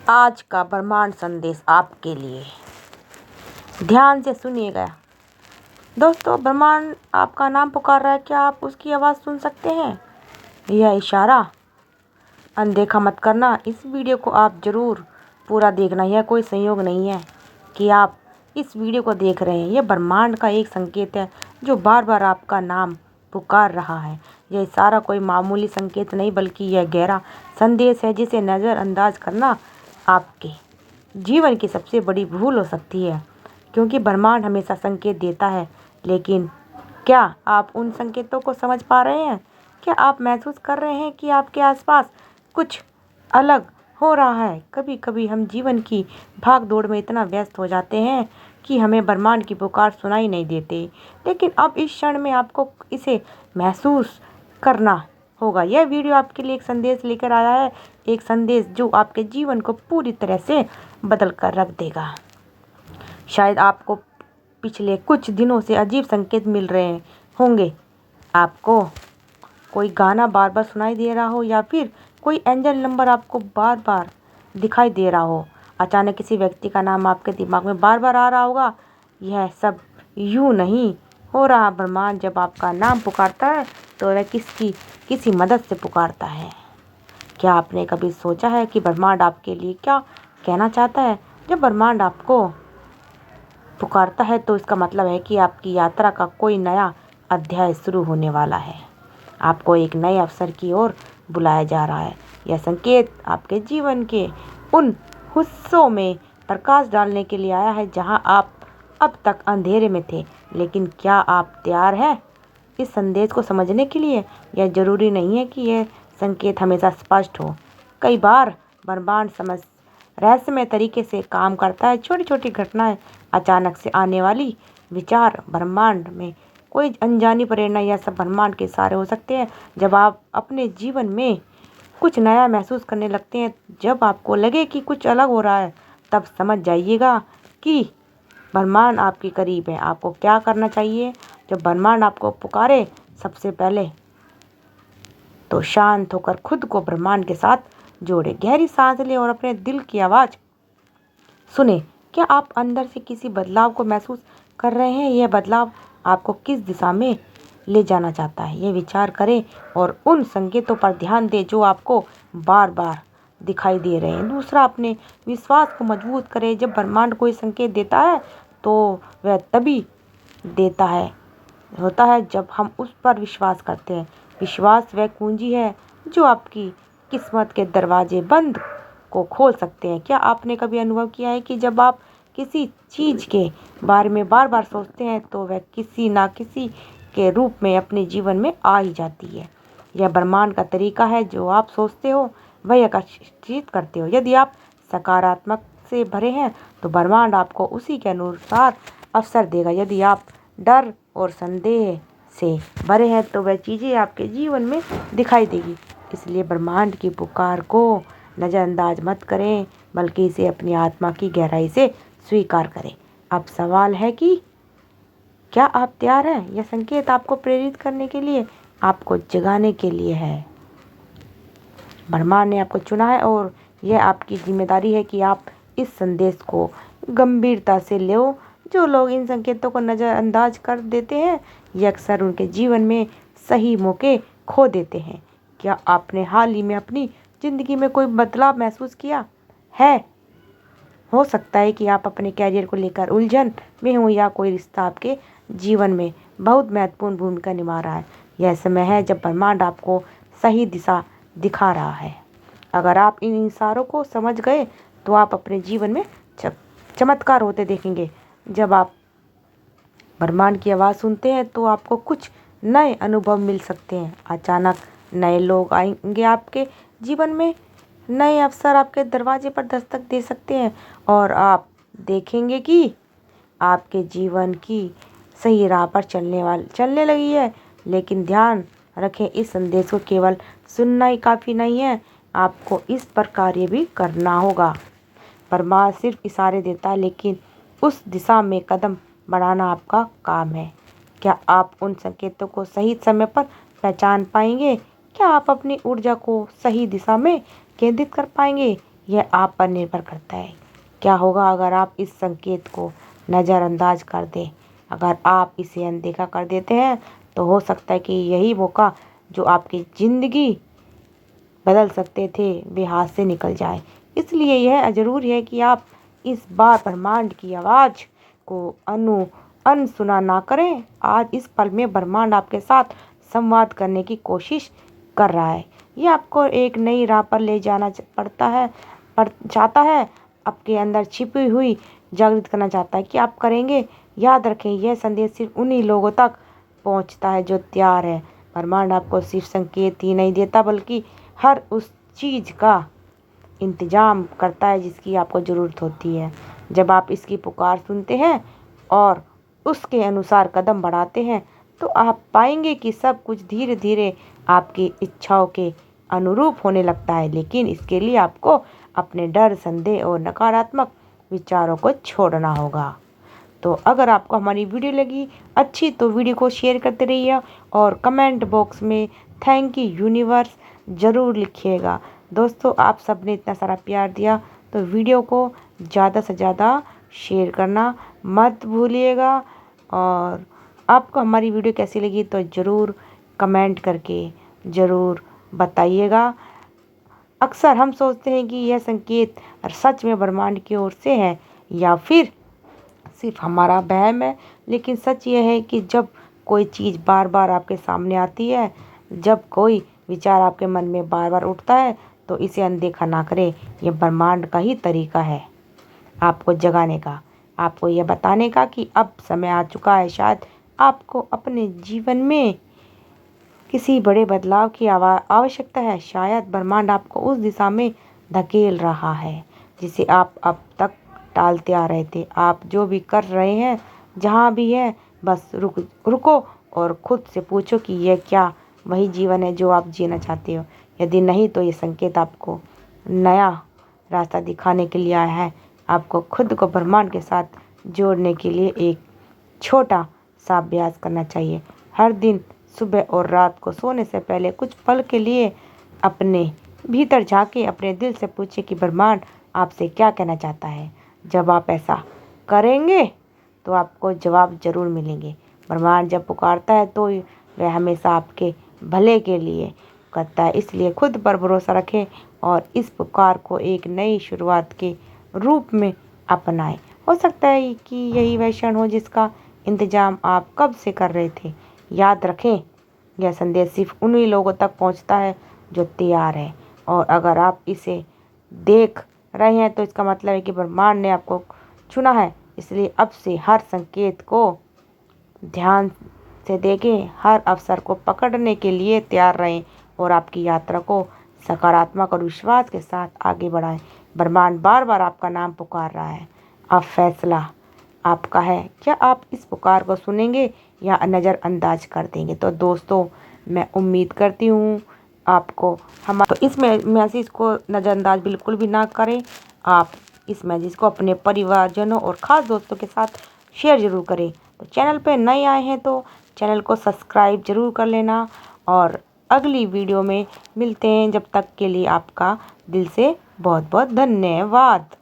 आज का ब्रह्मांड संदेश आपके लिए। ध्यान से सुनिएगा दोस्तों। ब्रह्मांड आपका नाम पुकार रहा है, क्या आप उसकी आवाज़ सुन सकते हैं? यह इशारा अनदेखा मत करना। इस वीडियो को आप ज़रूर पूरा देखना। यह कोई संयोग नहीं है कि आप इस वीडियो को देख रहे हैं। यह ब्रह्मांड का एक संकेत है जो बार बार आपका नाम पुकार रहा है। यह इशारा कोई मामूली संकेत नहीं, बल्कि यह गहरा संदेश है जिसे नज़रअंदाज करना आपके जीवन की सबसे बड़ी भूल हो सकती है। क्योंकि ब्रह्मांड हमेशा संकेत देता है, लेकिन क्या आप उन संकेतों को समझ पा रहे हैं? क्या आप महसूस कर रहे हैं कि आपके आसपास कुछ अलग हो रहा है? कभी कभी हम जीवन की भाग दौड़ में इतना व्यस्त हो जाते हैं कि हमें ब्रह्मांड की पुकार सुनाई नहीं देते, लेकिन अब इस क्षण में आपको इसे महसूस करना होगा। यह वीडियो आपके लिए एक संदेश लेकर आया है, एक संदेश जो आपके जीवन को पूरी तरह से बदल कर रख देगा। शायद आपको पिछले कुछ दिनों से अजीब संकेत मिल रहे होंगे। आपको कोई गाना बार बार सुनाई दे रहा हो, या फिर कोई एंजल नंबर आपको बार बार दिखाई दे रहा हो। अचानक किसी व्यक्ति का नाम आपके दिमाग में बार बार आ रहा होगा। यह सब यूं नहीं हो रहा। ब्रह्मांड जब आपका नाम पुकारता है तो वह किसी मदद से पुकारता है। क्या आपने कभी सोचा है कि ब्रह्मांड आपके लिए क्या कहना चाहता है? जब ब्रह्मांड आपको पुकारता है तो इसका मतलब है कि आपकी यात्रा का कोई नया अध्याय शुरू होने वाला है। आपको एक नए अवसर की ओर बुलाया जा रहा है। यह संकेत आपके जीवन के उन हिस्सों में प्रकाश डालने के लिए आया है जहां आप अब तक अंधेरे में थे। लेकिन क्या आप तैयार हैं इस संदेश को समझने के लिए? यह जरूरी नहीं है कि यह संकेत हमेशा स्पष्ट हो। कई बार ब्रह्मांड रहस्यमय तरीके से काम करता है। छोटी छोटी घटनाएं, अचानक से आने वाली विचार, ब्रह्मांड में कोई अनजानी प्रेरणा, यह सब ब्रह्मांड के इशारे हो सकते हैं। जब आप अपने जीवन में कुछ नया महसूस करने लगते हैं, जब आपको लगे कि कुछ अलग हो रहा है, तब समझ जाइएगा कि ब्रह्मांड आपके करीब है। आपको क्या करना चाहिए जब ब्रह्मांड आपको पुकारे? सबसे पहले तो शांत होकर खुद को ब्रह्मांड के साथ जोड़े। गहरी सांस लें और अपने दिल की आवाज़ सुने। क्या आप अंदर से किसी बदलाव को महसूस कर रहे हैं? यह बदलाव आपको किस दिशा में ले जाना चाहता है? यह विचार करें और उन संकेतों पर ध्यान दें जो आपको बार बार दिखाई दे रहे हैं। दूसरा, अपने विश्वास को मजबूत करें। जब ब्रह्मांड कोई संकेत देता है तो वह तभी होता है जब हम उस पर विश्वास करते हैं। विश्वास वह कुंजी है जो आपकी किस्मत के दरवाजे बंद को खोल सकते हैं। क्या आपने कभी अनुभव किया है कि जब आप किसी चीज़ के बारे में बार बार सोचते हैं तो वह किसी ना किसी के रूप में अपने जीवन में आ ही जाती है? यह ब्रह्मांड का तरीका है। जो आप सोचते हो वही आकर्षित करते हो। यदि आप सकारात्मक से भरे हैं तो ब्रह्मांड आपको उसी के अनुसार अवसर देगा। यदि आप डर और संदेह से भरे हैं तो वह चीज़ें आपके जीवन में दिखाई देगी। इसलिए ब्रह्मांड की पुकार को नज़रअंदाज मत करें, बल्कि इसे अपनी आत्मा की गहराई से स्वीकार करें। अब सवाल है कि क्या आप तैयार हैं? यह संकेत आपको प्रेरित करने के लिए, आपको जगाने के लिए है। ब्रह्मांड ने आपको चुना है और यह आपकी जिम्मेदारी है कि आप इस संदेश को गंभीरता से लो। जो लोग इन संकेतों को नज़रअंदाज कर देते हैं, ये अक्सर उनके जीवन में सही मौके खो देते हैं। क्या आपने हाल ही में अपनी ज़िंदगी में कोई बदलाव महसूस किया है? हो सकता है कि आप अपने कैरियर को लेकर उलझन में हो, या कोई रिश्ता आपके जीवन में बहुत महत्वपूर्ण भूमिका निभा रहा है। यह समय है जब ब्रह्मांड आपको सही दिशा दिखा रहा है। अगर आप इन इशारों को समझ गए तो आप अपने जीवन में चमत्कार होते देखेंगे। जब आप ब्रह्मांड की आवाज़ सुनते हैं तो आपको कुछ नए अनुभव मिल सकते हैं। अचानक नए लोग आएंगे आपके जीवन में, नए अवसर आपके दरवाजे पर दस्तक दे सकते हैं, और आप देखेंगे कि आपके जीवन की सही राह पर चलने लगी है। लेकिन ध्यान रखें, इस संदेश को केवल सुनना ही काफ़ी नहीं है, आपको इस पर कार्य भी करना होगा। ब्रह्मांड सिर्फ इशारे देता है, लेकिन उस दिशा में कदम बढ़ाना आपका काम है। क्या आप उन संकेतों को सही समय पर पहचान पाएंगे? क्या आप अपनी ऊर्जा को सही दिशा में केंद्रित कर पाएंगे? यह आप पर निर्भर करता है। क्या होगा अगर आप इस संकेत को नज़रअंदाज कर दें? अगर आप इसे अनदेखा कर देते हैं तो हो सकता है कि यही मौका जो आपकी ज़िंदगी बदल सकते थे वे हाथ से निकल जाए। इसलिए यह ज़रूरी है कि आप इस बार ब्रह्मांड की आवाज़ को अनसुना ना करें। आज इस पल में ब्रह्मांड आपके साथ संवाद करने की कोशिश कर रहा है। ये आपको एक नई राह पर ले जाना चाहता है, आपके अंदर छिपी हुई जागृत करना चाहता है कि आप करेंगे। याद रखें, यह संदेश सिर्फ उन्हीं लोगों तक पहुंचता है जो तैयार है। ब्रह्मांड आपको सिर्फ संकेत ही नहीं देता बल्कि हर उस चीज़ का इंतजाम करता है जिसकी आपको ज़रूरत होती है। जब आप इसकी पुकार सुनते हैं और उसके अनुसार कदम बढ़ाते हैं तो आप पाएंगे कि सब कुछ धीरे धीरे आपकी इच्छाओं के अनुरूप होने लगता है। लेकिन इसके लिए आपको अपने डर, संदेह और नकारात्मक विचारों को छोड़ना होगा। तो अगर आपको हमारी वीडियो लगी अच्छी तो वीडियो को शेयर करते रहिए और कमेंट बॉक्स में थैंक यू यूनिवर्स ज़रूर लिखिएगा। दोस्तों, आप सबने इतना सारा प्यार दिया तो वीडियो को ज़्यादा से ज़्यादा शेयर करना मत भूलिएगा। और आपको हमारी वीडियो कैसी लगी तो ज़रूर कमेंट करके ज़रूर बताइएगा। अक्सर हम सोचते हैं कि यह संकेत सच में ब्रह्मांड की ओर से है या फिर सिर्फ हमारा वहम है, लेकिन सच यह है कि जब कोई चीज़ बार बार आपके सामने आती है, जब कोई विचार आपके मन में बार बार उठता है तो इसे अनदेखा ना करें। यह ब्रह्मांड का ही तरीका है आपको जगाने का, आपको यह बताने का कि अब समय आ चुका है। शायद आपको अपने जीवन में किसी बड़े बदलाव की आवश्यकता है। शायद ब्रह्मांड आपको उस दिशा में धकेल रहा है जिसे आप अब तक टालते आ रहे थे। आप जो भी कर रहे हैं, जहाँ भी है, बस रुको और खुद से पूछो कि यह क्या वही जीवन है जो आप जीना चाहते हो। यदि नहीं तो ये संकेत आपको नया रास्ता दिखाने के लिए आया है। आपको खुद को ब्रह्मांड के साथ जोड़ने के लिए एक छोटा सा अभ्यास करना चाहिए। हर दिन सुबह और रात को सोने से पहले कुछ पल के लिए अपने भीतर झांके, अपने दिल से पूछे कि ब्रह्मांड आपसे क्या कहना चाहता है। जब आप ऐसा करेंगे तो आपको जवाब ज़रूर मिलेंगे। ब्रह्मांड जब पुकारता है तो वह हमेशा आपके भले के लिए करता है। इसलिए खुद पर भरोसा रखें और इस पुकार को एक नई शुरुआत के रूप में अपनाएं। हो सकता है कि यही वह क्षण हो जिसका इंतज़ाम आप कब से कर रहे थे। याद रखें, यह संदेश सिर्फ उन्हीं लोगों तक पहुंचता है जो तैयार है। और अगर आप इसे देख रहे हैं तो इसका मतलब है कि ब्रह्मांड ने आपको चुना है। इसलिए अब से हर संकेत को ध्यान से देखें, हर अवसर को पकड़ने के लिए तैयार रहें और आपकी यात्रा को सकारात्मक और विश्वास के साथ आगे बढ़ाएं। ब्रह्मांड बार बार आपका नाम पुकार रहा है। अब फैसला आपका है, क्या आप इस पुकार को सुनेंगे या नज़रअंदाज कर देंगे। तो दोस्तों, मैं उम्मीद करती हूँ आपको तो इस मैसेज को नज़रअंदाज बिल्कुल भी ना करें। आप इस मैसेज को अपने परिवारजनों और ख़ास दोस्तों के साथ शेयर ज़रूर करें। तो चैनल पे नए आए हैं तो चैनल को सब्सक्राइब ज़रूर कर लेना और अगली वीडियो में मिलते हैं। जब तक के लिए आपका दिल से बहुत बहुत धन्यवाद।